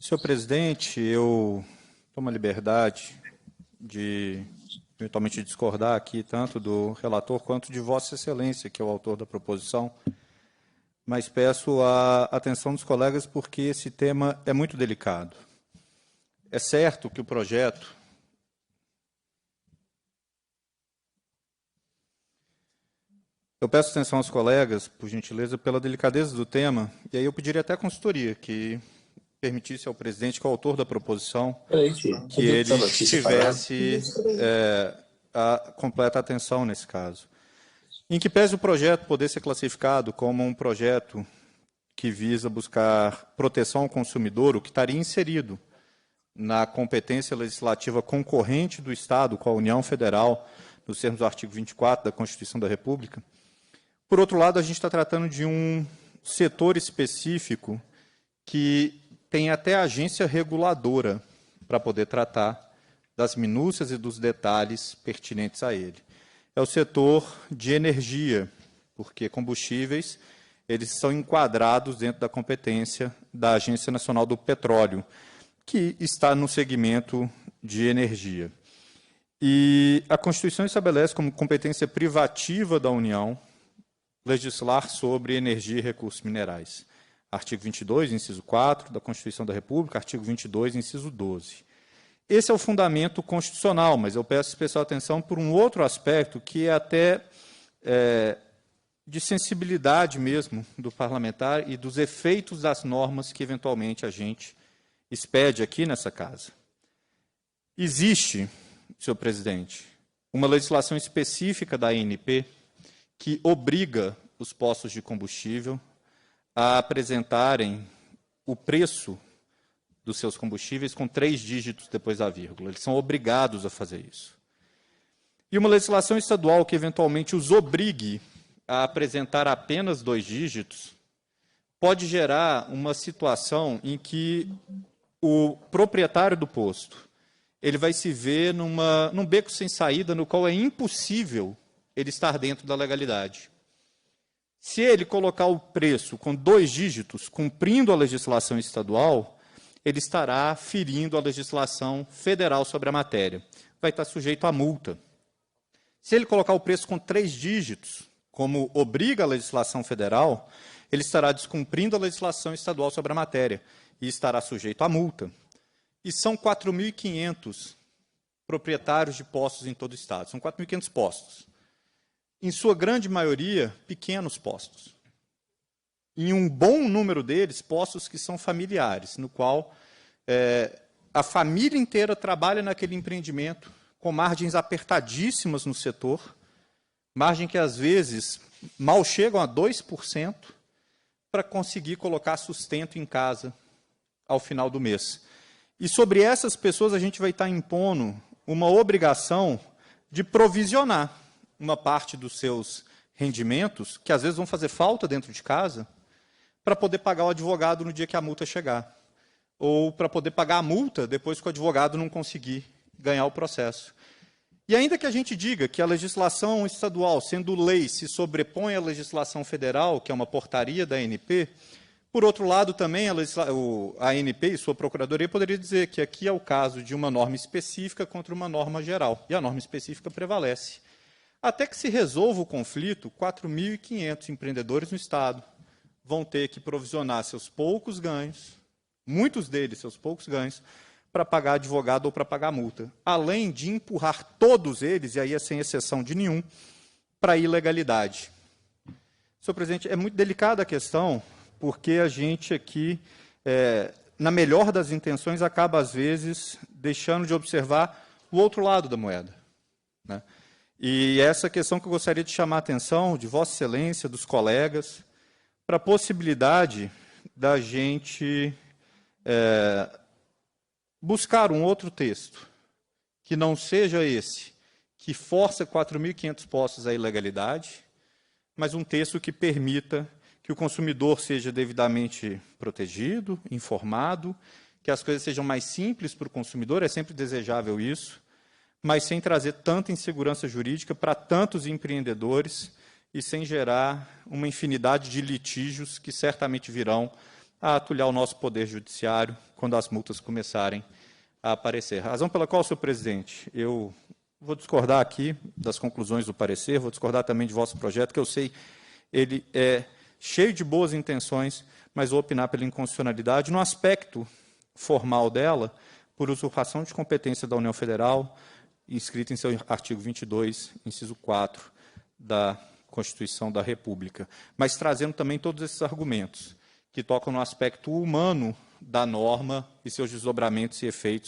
Senhor presidente, eu tomo a liberdade de eventualmente discordar aqui tanto do relator quanto de Vossa Excelência, que é o autor da proposição, mas peço a atenção dos colegas porque esse tema é muito delicado. É certo que o projeto Eu peço atenção aos colegas, por gentileza, pela delicadeza do tema, e aí eu pediria até à consultoria que permitisse ao presidente, que é o autor da proposição, que ele tivesse a completa atenção nesse caso. Em que pese o projeto poder ser classificado como um projeto que visa buscar proteção ao consumidor, o que estaria inserido na competência legislativa concorrente do Estado com a União Federal, nos termos do artigo 24 da Constituição da República. Por outro lado, a gente está tratando de um setor específico que tem até agência reguladora para poder tratar das minúcias e dos detalhes pertinentes a ele. É o setor de energia, porque combustíveis eles são enquadrados dentro da competência da Agência Nacional do Petróleo, que está no segmento de energia. E a Constituição estabelece como competência privativa da União legislar sobre energia e recursos minerais. Artigo 22, inciso 4 da Constituição da República, artigo 22, inciso 12. Esse é o fundamento constitucional, mas eu peço especial atenção por um outro aspecto que é até de sensibilidade mesmo do parlamentar e dos efeitos das normas que eventualmente a gente expede aqui nessa casa. Existe, senhor presidente, uma legislação específica da ANP que obriga os postos de combustível a apresentarem o preço dos seus combustíveis com 3 dígitos depois da vírgula. Eles são obrigados a fazer isso. E uma legislação estadual que eventualmente os obrigue a apresentar apenas 2 dígitos pode gerar uma situação em que o proprietário do posto ele vai se ver num beco sem saída, no qual é impossível ele estar dentro da legalidade. Se ele colocar o preço com 2 dígitos, cumprindo a legislação estadual, ele estará ferindo a legislação federal sobre a matéria. Vai estar sujeito a multa. Se ele colocar o preço com 3 dígitos, como obriga a legislação federal, ele estará descumprindo a legislação estadual sobre a matéria e estará sujeito a multa. E são 4.500 proprietários de postos em todo o Estado. São 4.500 postos. Em sua grande maioria, pequenos postos. Em um bom número deles, postos que são familiares, no qual a família inteira trabalha naquele empreendimento, com margens apertadíssimas no setor, margem que, às vezes, mal chegam a 2%, para conseguir colocar sustento em casa ao final do mês. E sobre essas pessoas, a gente vai estar impondo uma obrigação de provisionar uma parte dos seus rendimentos, que às vezes vão fazer falta dentro de casa, para poder pagar o advogado no dia que a multa chegar. Ou para poder pagar a multa depois que o advogado não conseguir ganhar o processo. E ainda que a gente diga que a legislação estadual, sendo lei, se sobrepõe à legislação federal, que é uma portaria da ANP, por outro lado, também a ANP e sua procuradoria poderia dizer que aqui é o caso de uma norma específica contra uma norma geral, e a norma específica prevalece. Até que se resolva o conflito, 4.500 empreendedores no Estado vão ter que provisionar seus poucos ganhos, muitos deles seus poucos ganhos, para pagar advogado ou para pagar multa, além de empurrar todos eles, e aí é sem exceção de nenhum, para a ilegalidade. Senhor presidente, é muito delicada a questão, porque a gente aqui, na melhor das intenções, acaba, às vezes, deixando de observar o outro lado da moeda, né? E essa questão que eu gostaria de chamar a atenção de Vossa Excelência, dos colegas, para a possibilidade da gente buscar um outro texto, que não seja esse, que força 4.500 postos à ilegalidade, mas um texto que permita que o consumidor seja devidamente protegido, informado, que as coisas sejam mais simples para o consumidor, é sempre desejável isso, mas sem trazer tanta insegurança jurídica para tantos empreendedores e sem gerar uma infinidade de litígios que certamente virão a atulhar o nosso poder judiciário quando as multas começarem a aparecer. Razão pela qual, senhor presidente, eu vou discordar aqui das conclusões do parecer, vou discordar também de vosso projeto, que eu sei ele é cheio de boas intenções, mas vou opinar pela inconstitucionalidade no aspecto formal dela, por usurpação de competência da União Federal, inscrita em seu artigo 22, inciso 4 da Constituição da República, mas trazendo também todos esses argumentos que tocam no aspecto humano da norma e seus desdobramentos e efeitos